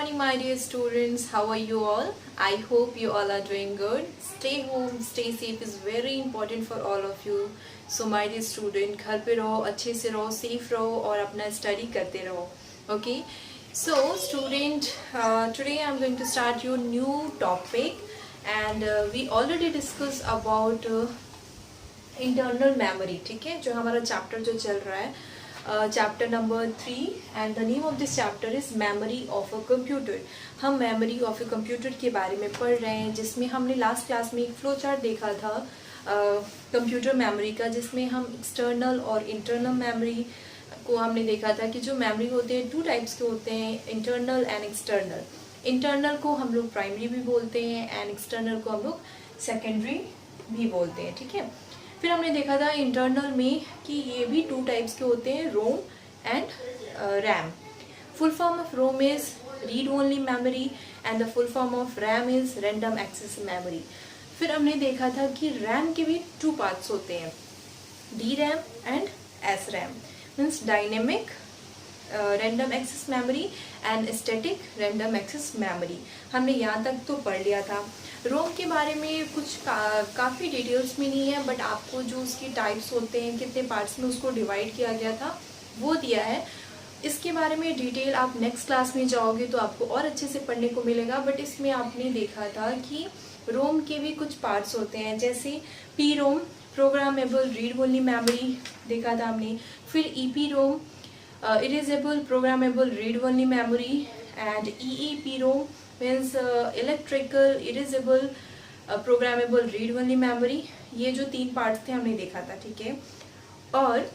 morning, my dear students. How are you all? I hope you all are doing good. Stay home, stay safe is very important for all of you. So, my dear student, घर पे रहो, अच्छे से रहो, safe रहो और अपना study करते रहो. Okay? So, student, today I'm going to start your new topic, and we already discussed about internal memory. ठीक है, जो हमारा chapter जो चल रहा है. Chapter number 3 and the name of this chapter is memory of a computer. हम memory of a computer के बारे में पढ़ रहे हैं, जिसमें हमने लास्ट क्लास में एक फ्लो चार्ट देखा था कंप्यूटर मेमोरी का, जिसमें हम एक्सटर्नल और इंटरनल मेमोरी को हमने देखा था कि जो मेमोरी होते हैं 2 टाइप्स के होते हैं, इंटरनल एंड एक्सटर्नल. इंटरनल को हम लोग प्राइमरी भी बोलते हैं एंड एक्सटर्नल को हम लोग सेकेंडरी भी बोलते हैं. ठीक है, फिर हमने देखा था इंटरनल में कि ये भी 2 टाइप्स के होते हैं, ROM and RAM. Full form of ROM is read only memory and the full form of RAM is random access memory. फिर हमने देखा था कि रैम के भी 2 पार्ट्स होते हैं, D RAM and S RAM. Means dynamic random access memory and static random access memory. हमने यहाँ तक तो पढ़ लिया था. रोम के बारे में कुछ काफ़ी डिटेल्स में नहीं है, बट आपको जो उसकी टाइप्स होते हैं, कितने पार्ट्स में उसको डिवाइड किया गया था, वो दिया है. इसके बारे में डिटेल आप नेक्स्ट क्लास में जाओगे तो आपको और अच्छे से पढ़ने को मिलेगा. बट इसमें आपने देखा था कि रोम के भी कुछ पार्ट्स होते हैं, जैसे P ROM programmable read only memory देखा था हमने. फिर E P ROM erasable programmable read only memory and E ROM means electrical erasable programmable read only memory. ये जो 3 पार्ट्स थे हमने देखा था. ठीक है, और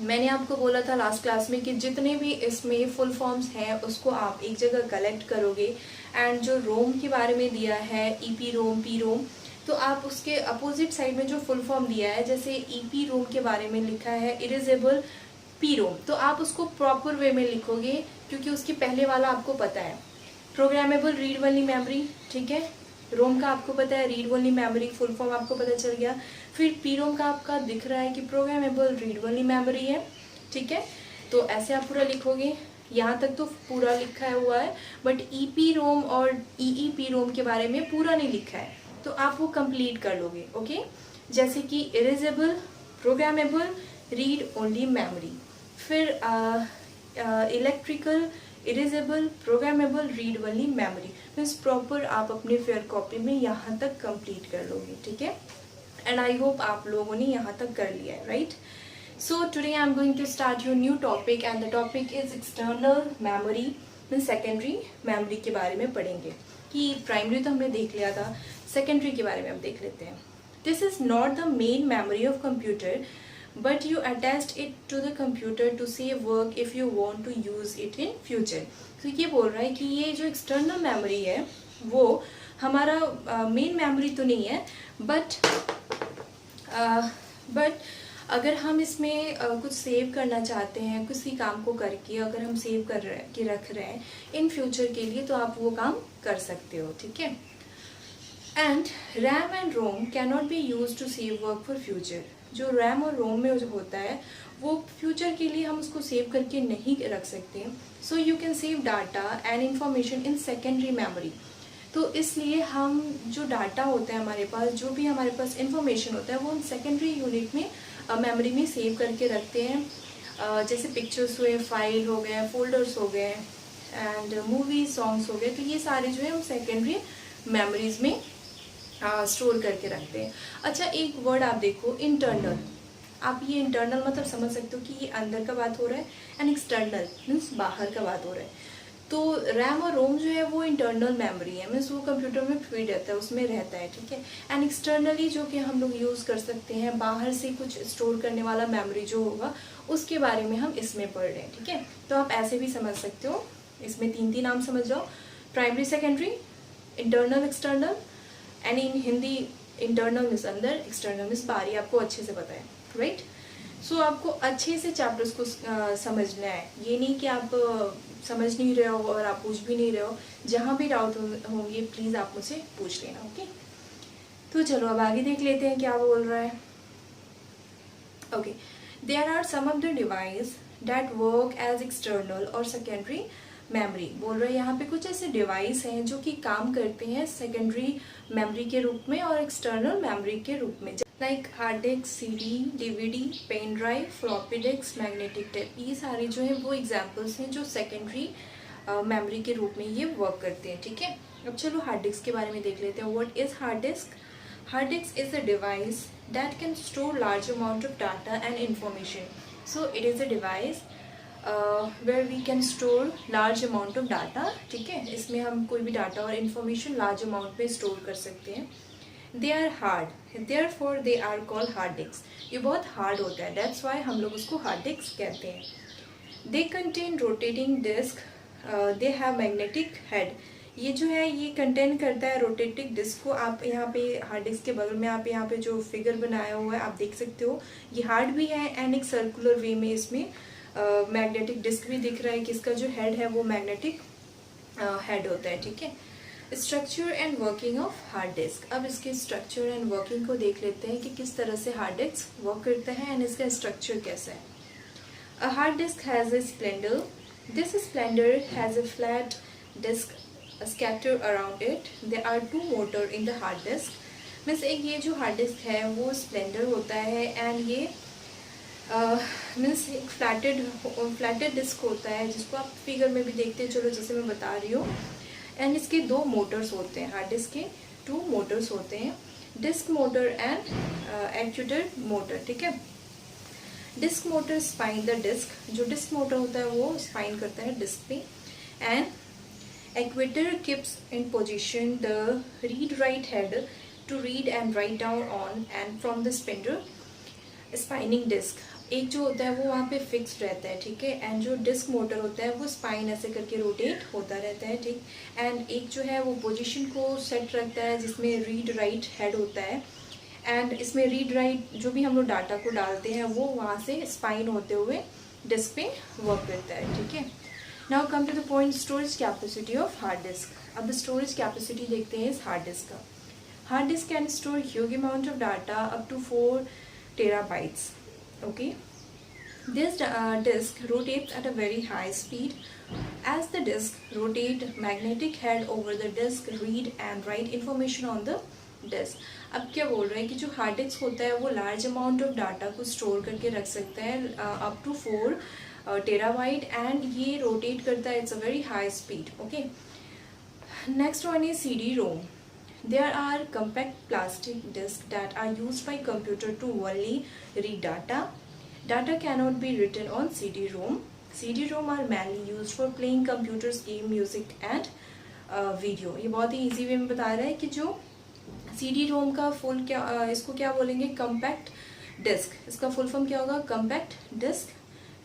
मैंने आपको बोला था लास्ट क्लास में कि जितने भी इसमें फुल फॉर्म्स हैं उसको आप एक जगह कलेक्ट करोगे, एंड जो रोम के बारे में दिया है ई पी रोम पी रोम, तो आप उसके अपोजिट साइड में जो फुल फॉर्म दिया है, जैसे ई पी रोम के बारे में लिखा है इरेजेबल पी रोम, तो आप उसको प्रॉपर वे में लिखोगे, क्योंकि उसके पहले वाला आपको पता है प्रोग्रामेबल रीड ओनली मेमोरी. ठीक है, रोम का आपको पता है read only memory, full form आपको पता चल गया. फिर पी रोम का आपका दिख रहा है कि प्रोग्रामेबल रीड ओनली मेमोरी है. ठीक है, तो ऐसे आप पूरा लिखोगे. यहाँ तक तो पूरा लिखा हुआ है, बट ई पी रोम और ई पी रोम के बारे में पूरा नहीं लिखा है, तो आप वो कंप्लीट कर लोगे. ओके, जैसे कि erasable programmable read only memory, फिर electrical erasable programmable read only memory. Means proper आप अपने फेयर कॉपी में यहाँ तक कंप्लीट कर लोगे. ठीक है, एंड आई होप आप लोगों ने यहाँ तक कर लिया है, right. So today I am going to start your new topic and the topic is external memory. Means secondary memory के बारे में पढ़ेंगे. कि प्राइमरी तो हमने देख लिया था, सेकेंडरी के बारे में हम देख लेते हैं. This is not the main memory of computer, but you attached it to the computer to save work if you want to use it in future. तो ये बोल रहा है कि ये जो एक्सटर्नल मेमोरी है वो हमारा मेन मेमोरी तो नहीं है, बट अगर हम इसमें कुछ सेव करना चाहते हैं, किसी काम को करके अगर हम सेव कर रख रहे हैं इन फ्यूचर के लिए, तो आप वो काम कर सकते हो. ठीक है, and RAM and ROM can not be use to save work for future. जो रैम और रोम में जो होता है वो फ्यूचर के लिए हम उसको सेव करके नहीं रख सकते. So you can save data and information in secondary memory. तो इसलिए हम जो डाटा होता है हमारे पास, जो भी हमारे पास इंफॉर्मेशन होता है, वो हम सेकेंडरी यूनिट में मेमोरी में सेव करके रखते हैं. जैसे पिक्चर्स हुए, फाइल हो गए, फोल्डर्स हो गए, एंड मूवीज सॉन्ग्स हो गए, तो ये सारे जो है हम सेकेंडरी मेमोरीज में स्टोर करके रखते हैं. अच्छा, एक वर्ड आप देखो, इंटरनल. आप ये इंटरनल मतलब समझ सकते हो कि ये अंदर का बात हो रहा है, एंड एक्सटर्नल मीन्स बाहर का बात हो रहा है. तो रैम और रोम जो है वो इंटरनल मेमोरी है, मीन्स वो कंप्यूटर में फीड रहता है, उसमें रहता है. ठीक है, एंड एक्सटर्नली जो कि हम लोग यूज़ कर सकते हैं, बाहर से कुछ स्टोर करने वाला मेमोरी जो होगा, उसके बारे में हम इसमें पढ़ रहे हैं. ठीक है, तो आप ऐसे भी समझ सकते हो, इसमें 3 नाम समझ जाओ, primary secondary, internal external, and in Hindi internal miss अंदर, एक्सटर्नल मिस बाहर. ये आपको अच्छे से पता है, राइट. सो आपको अच्छे से चैप्टर्स को समझना है. ये नहीं कि आप समझ नहीं रहे हो और आप पूछ भी नहीं रहे हो. जहाँ भी डाउट होंगे प्लीज़ आप मुझसे पूछ लेना. ओके, तो चलो अब आगे देख लेते हैं क्या बोल रहा है. Okay, there are some of the device that work as external or secondary memory बोल रहे हैं यहाँ पे कुछ ऐसे डिवाइस हैं जो कि काम करते हैं सेकेंडरी मेमोरी के रूप में और एक्सटर्नल मेमोरी के रूप में, like hard disk, CD, DVD, pen drive, floppy disk, magnetic tape. ये सारे जो हैं वो एग्जांपल्स हैं जो सेकेंडरी मेमोरी के रूप में ये वर्क करते हैं। ठीक है, अब चलो हार्ड डिस्क के बारे में देख लेते हैं। What is hard disk? Hard disk is a device that can store large amount of data and information. So it is a device where we can store large amount of data. ठीक है, इसमें हम कोई भी data और information large amount में store कर सकते हैं। They are hard, therefore they are called hard disks. ये बहुत hard होता है, that's why हम लोग उसको hard disk कहते हैं। They contain rotating disk. They have magnetic head. ये जो है ये कंटेन करता है रोटेटिंग डिस्क को। आप यहाँ पे हार्ड डिस्क के बगल में आप यहाँ पे जो फिगर बनाया हुआ है आप देख सकते हो, ये हार्ड भी है एंड एक सर्कुलर वे में इसमें मैग्नेटिक डिस्क भी दिख रहा है कि इसका जो हेड है वो मैग्नेटिक हेड होता है। ठीक है, structure and working of hard disk. अब इसके स्ट्रक्चर एंड वर्किंग को देख लेते हैं कि किस तरह से हार्ड डिस्क वर्क करता है एंड इसका स्ट्रक्चर कैसा है। A hard disk has a spindle. This spindle has a flat disk scattered around it. There are two motor in the hard disk. Means एक ये जो हार्ड डिस्क है वो स्प्लेंडर होता है एंड ये मीन्स एक फ्लैटेड डिस्क होता है जिसको आप फिगर में भी देखते हैं, चलो जैसे मैं बता रही हूँ। एंड इसके दो मोटर्स होते हैं, हार्ड डिस्क के 2 मोटर्स होते हैं, disk motor and actuator motor. ठीक है, disk motor spin the disk. जो डिस्क मोटर होता है वो स्पाइन करता है डिस्क पे एंड Actuator keeps in position the read-write head to read and write down on and from the spindle spinning disc. एक जो होता है वो वहाँ पे फिक्स रहता है। ठीक है, एंड जो डिस्क मोटर होता है वो स्पाइन ऐसे करके रोटेट होता रहता है। ठीक, एंड एक जो है वो पोजीशन को सेट रखता है जिसमें रीड राइट हेड होता है एंड इसमें रीड राइट जो भी हम लोग डाटा को डालते हैं वो वहाँ से स्पाइन होते हुए डिस्क पे वर्क करता है। ठीक है, Now come to the point storage capacity of hard disk. अब storage capacity देखते हैं इस hard disk का। Hard disk can store huge amount of data up to 4 terabytes. Okay. This disk rotates at a very high speed. As the disk rotate, magnetic head over the disk read and write information on the disk. अब क्या बोल रहे हैं कि जो hard disk होता है वो लार्ज अमाउंट ऑफ डाटा को स्टोर करके रख सकता है अप टू 4 टेराबाइट एंड ये रोटेट करता है, it's a very high speed. Okay, next one is CD ROM. There are compact plastic disks that are used by computer to only read data. Data cannot be written on CD ROM. CD ROM are mainly used for playing computers game, music and video. ये बहुत ही easy way में बता रहा है कि जो CD ROM का full क्या इसको क्या बोलेंगे, कम्पैक्ट डिस्क। इसका फुल फॉर्म क्या होगा, compact disk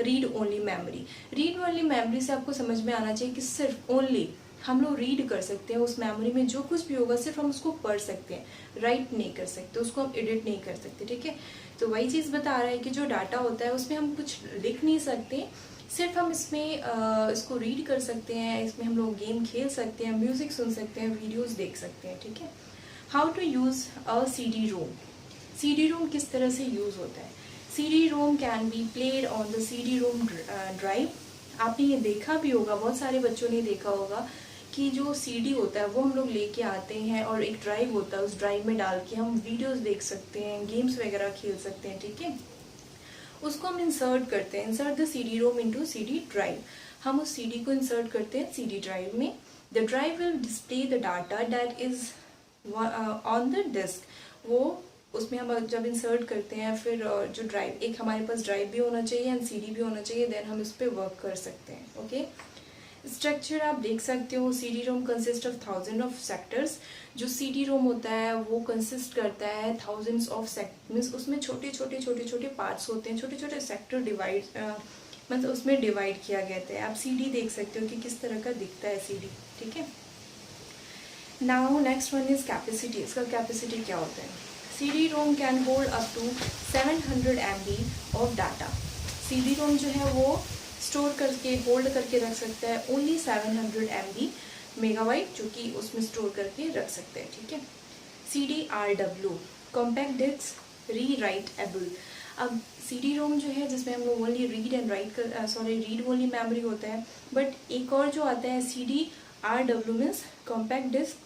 read only memory. Read only memory से आपको समझ में आना चाहिए कि सिर्फ ओनली हम लोग रीड कर सकते हैं उस मेमोरी में जो कुछ भी होगा, सिर्फ हम उसको पढ़ सकते हैं, राइट नहीं कर सकते, उसको हम एडिट नहीं कर सकते। ठीक है, तो वही चीज़ बता रहा है कि जो डाटा होता है उसमें हम कुछ लिख नहीं सकते, सिर्फ हम इसमें इसको रीड कर सकते हैं, इसमें हम लोग गेम खेल सकते हैं, म्यूज़िक सुन सकते हैं, वीडियोज़ देख सकते हैं। ठीक है, how to use a CD ROM। CD ROM किस तरह से यूज़ होता है। CD ROM can be played on the CD ROM drive. आपने ये देखा भी होगा, बहुत सारे बच्चों ने देखा होगा कि जो CD होता है वो हम लोग लेके आते हैं और एक ड्राइव होता है, उस ड्राइव में डाल के हम वीडियोस देख सकते हैं, गेम्स वगैरह खेल सकते हैं। ठीक है, उसको हम इंसर्ट करते हैं, insert the CD ROM into CD drive. हम उस CD को इंसर्ट करते हैं CD ड्राइव में। The drive will display the data that is on the disk. वो उसमें हम जब इंसर्ट करते हैं फिर जो ड्राइव, एक हमारे पास ड्राइव भी होना चाहिए एंड CD भी होना चाहिए, देन हम इस पर वर्क कर सकते हैं। ओके, स्ट्रक्चर आप देख सकते हो, CD ROM consist of 1000 of sectors. जो CD ROM होता है वो कंसिस्ट करता है थाउजेंड्स ऑफ सेक्टर, मीन्स उसमें छोटे छोटे पार्ट्स होते हैं, छोटे छोटे सेक्टर डिवाइड मतलब उसमें डिवाइड किया गया है। आप CD देख सकते हो कि किस तरह का दिखता है CD। ठीक है, now next one is capacity. इसका कैपेसिटी क्या होता है। CD ROM can hold up to 700 MB of data. CD ROM जो है वो स्टोर करके होल्ड करके रख सकता है ओनली 700 MB मेगाबाइट, जो कि उसमें स्टोर करके रख सकते हैं। ठीक है, CDRW कॉम्पैक्ट डिस्क री राइट एबल। अब CD रोम जो है जिसमें हम लोग ओनली रीड एंड राइट कर रीड ओनली मेमोरी होता है, बट एक और जो आता है CD-RW मीन्स कॉम्पैक्ट डिस्क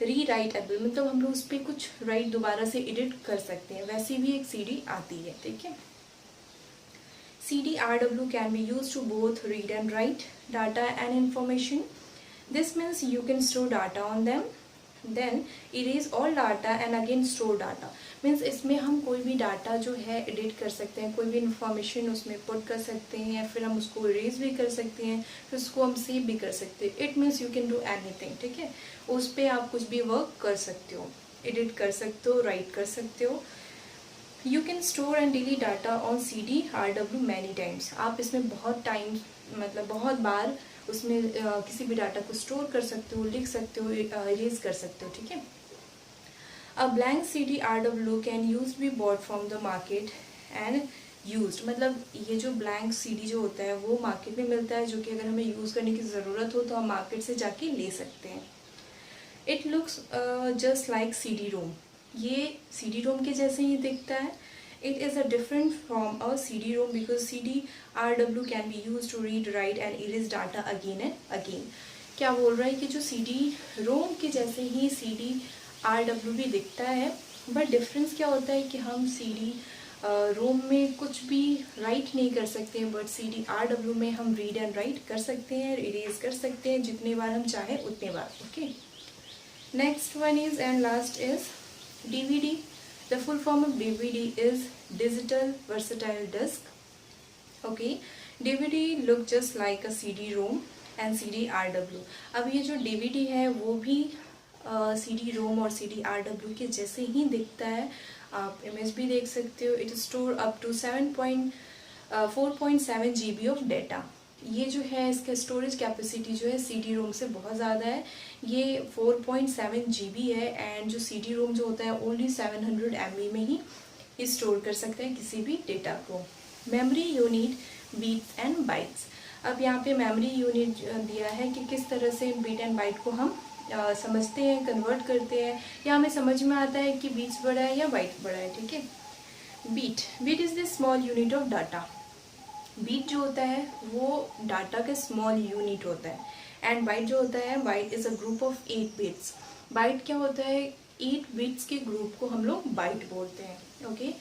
री राइटेबल, मतलब हम लोग उस पर कुछ राइट दोबारा से एडिट कर सकते हैं, वैसी भी एक CD आती है, ठीक है। CD-RW can be used to both read and write data and information. This means you can store data on them, then erase all data and again store data. Means इसमें हम कोई भी डाटा जो है एडिट कर सकते हैं, कोई भी इंफॉर्मेशन उसमें पुट कर सकते हैं, या फिर हम उसको इरेज भी कर सकते हैं, फिर उसको हम सेव भी कर सकते हैं। It means you can do anything, ठीक है। उस पर आप कुछ भी वर्क कर सकते हो, एडिट कर सकते हो, राइट कर सकते हो। You can store and delete data on CD-RW many times. आप इसमें बहुत टाइम मतलब बहुत बार उसमें किसी भी डाटा को स्टोर कर सकते हो, लिख सकते हो, इरेज कर सकते हो, ठीक है। A blank CD-RW can use be bought from the market and use, मतलब ये जो ब्लैंक CD जो होता है वो मार्केट में मिलता है, जो कि अगर हमें यूज़ करने की ज़रूरत हो तो हम मार्केट से जाके ले सकते हैं। It looks just like CD ROM, ये CD रोम के जैसे ही दिखता है। It is a different from a CD ROM because CD-RW can be use to read write and erase data again and again. क्या बोल रहा है कि जो CD रोम के जैसे ही CD-RW भी दिखता है, बट डिफरेंस क्या होता है कि हम CD रोम में कुछ भी राइट नहीं कर सकते हैं, बट CD-RW में हम रीड एंड राइट कर सकते हैं, इरेज कर सकते हैं, जितने बार हम चाहें उतने बार, okay. Next one is and last is DVD. The full form of DVD is Digital Versatile Disc. Okay, DVD look just like a CD-ROM and CD-RW. अब ये जो DVD है वो भी CD-ROM और CD-RW के जैसे ही दिखता है, आप इमेज भी देख सकते हो। It store up to 4.7 GB of data. ये जो है इसका स्टोरेज कैपेसिटी जो है CD-ROM से बहुत ज़्यादा है, ये 4.7 GB है, एंड जो CD-ROM जो होता है ओनली 700 MB में ही स्टोर कर सकते हैं किसी भी डेटा को। Memory unit bits and bytes. अब यहाँ पे मेमोरी यूनिट दिया है कि किस तरह से बीट एंड बाइट को हम समझते हैं, कन्वर्ट करते हैं, या हमें समझ में आता है कि बीट्स बड़ा है या बाइट बड़ा है, ठीक है। Bit is the small unit of data. Bit जो होता है वो डाटा का स्मॉल यूनिट होता है, एंड बाइट जो होता है, byte is a group of 8 bits. Byte क्या होता है, 8 बिट्स के ग्रुप को हम लोग बाइट बोलते हैं, okay.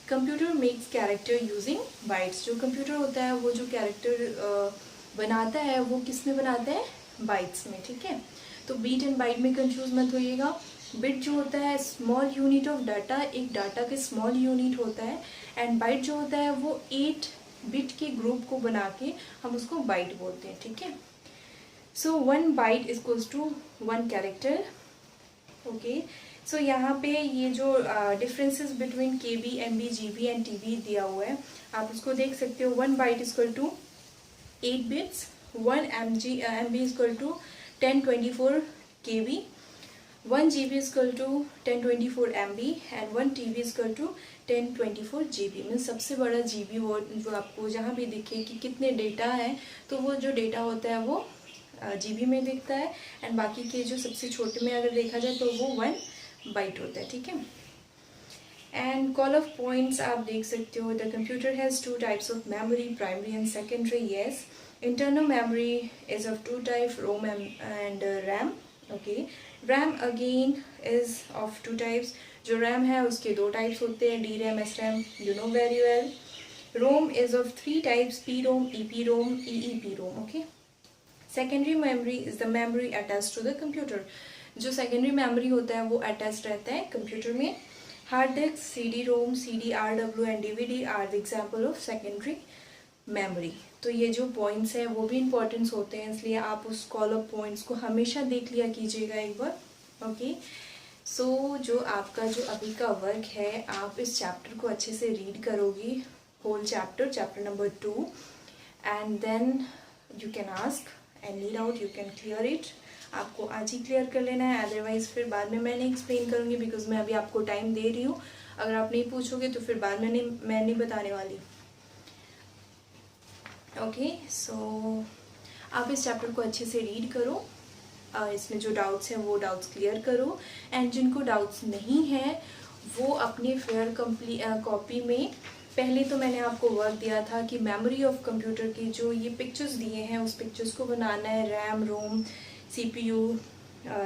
Computer makes character using bytes. जो कंप्यूटर होता है वो जो कैरेक्टर बनाता है वो किस में बनाता है, बाइट्स में, ठीक है। तो बीट एंड बाइट में कंफ्यूज मत होइएगा। बिट जो होता है स्मॉल यूनिट ऑफ डाटा, एक डाटा के स्मॉल यूनिट होता है, एंड बाइट जो होता है वो 8 बिट के ग्रुप को बना के हम उसको बाइट बोलते हैं, ठीक है। So 1 byte equals to 1 character, okay. So यहाँ पे ये जो differences between KB, MB, GB and TB दिया हुआ है, आप उसको देख सकते हो। 1 byte equal to 8 bits, 1 MB equal to 1024 KB, 1 GB equal to 1024 MB and 1 TB equal to 1024 GB। Means सबसे बड़ा GB वो जो आपको जहाँ भी दिखे कि कितने डेटा है, तो वो जो डेटा होता है वो GB में दिखता है, एंड बाकी के जो सबसे छोटे में अगर देखा जाए तो वो 1 बाइट होता है, ठीक है। एंड कॉल ऑफ पॉइंट्स आप देख सकते हो। The computer has 2 types of memory, primary and secondary. Yes, internal memory is of 2 type, ROM and RAM, okay. RAM again is of 2 types. जो रैम है उसके 2 टाइप्स होते हैं, DRAM, SRAM, you know very well. ROM is of 3 types, PROM, EPROM, EEPROM, okay. Secondary memory is the memory attach to the computer. जो secondary memory होता है वो attach रहता है कंप्यूटर में। Hard disk, CD-ROM, CD-RW and DVD are the example of secondary memory. तो ये जो पॉइंट्स हैं वो भी इंपॉर्टेंस होते हैं, इसलिए आप उस कॉल ऑफ पॉइंट्स को हमेशा देख लिया कीजिएगा एक बार, ओके। सो जो आपका जो अभी का वर्क है, आप इस चैप्टर को अच्छे से रीड करोगी, whole chapter number 2, and then you can ask any doubt, you can clear it. आपको आज ही क्लियर कर लेना है, अदरवाइज फिर बाद में मैं नहीं एक्सप्लेन करूँगी, बिकॉज मैं अभी आपको टाइम दे रही हूँ। अगर आप नहीं पूछोगे तो फिर बाद में मैं नहीं बताने वाली, ओके। सो आप इस चैप्टर को अच्छे से रीड करो, इसमें जो डाउट्स हैं वो डाउट्स क्लियर करो, एंड जिनको डाउट्स नहीं है वो अपनी फेयर कॉपी में पहले तो मैंने आपको वर्क दिया था कि मेमोरी ऑफ कंप्यूटर की जो ये पिक्चर्स दिए हैं उस पिक्चर्स को बनाना है, रैम रोम CPU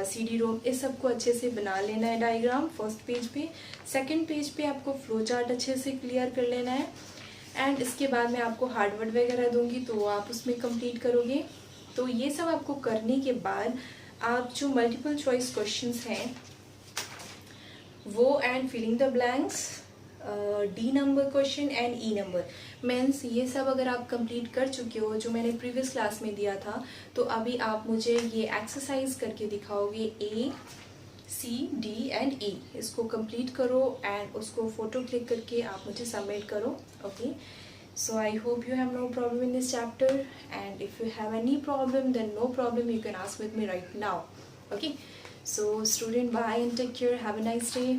CD रोम इस सब को अच्छे से बना लेना है डायग्राम फर्स्ट पेज पे। सेकंड पेज पे आपको फ्लो चार्ट अच्छे से क्लियर कर लेना है एंड इसके बाद मैं आपको हार्डवर्ड वगैरह दूंगी तो आप उसमें कंप्लीट करोगे। तो ये सब आपको करने के बाद आप जो मल्टीपल चॉइस क्वेश्चंस हैं वो and filling the blanks, D number question and E number means ये सब अगर आप कंप्लीट कर चुके हो जो मैंने प्रीवियस क्लास में दिया था तो अभी आप मुझे ये एक्सरसाइज करके दिखाओगे A, C, D and E। इसको कंप्लीट करो एंड उसको फोटो क्लिक करके आप मुझे सबमिट करो। Okay, so I hope you have no problem in this chapter and if you have any problem then no problem, you can ask with me right now. Okay, so student, bye and take care, have a nice day.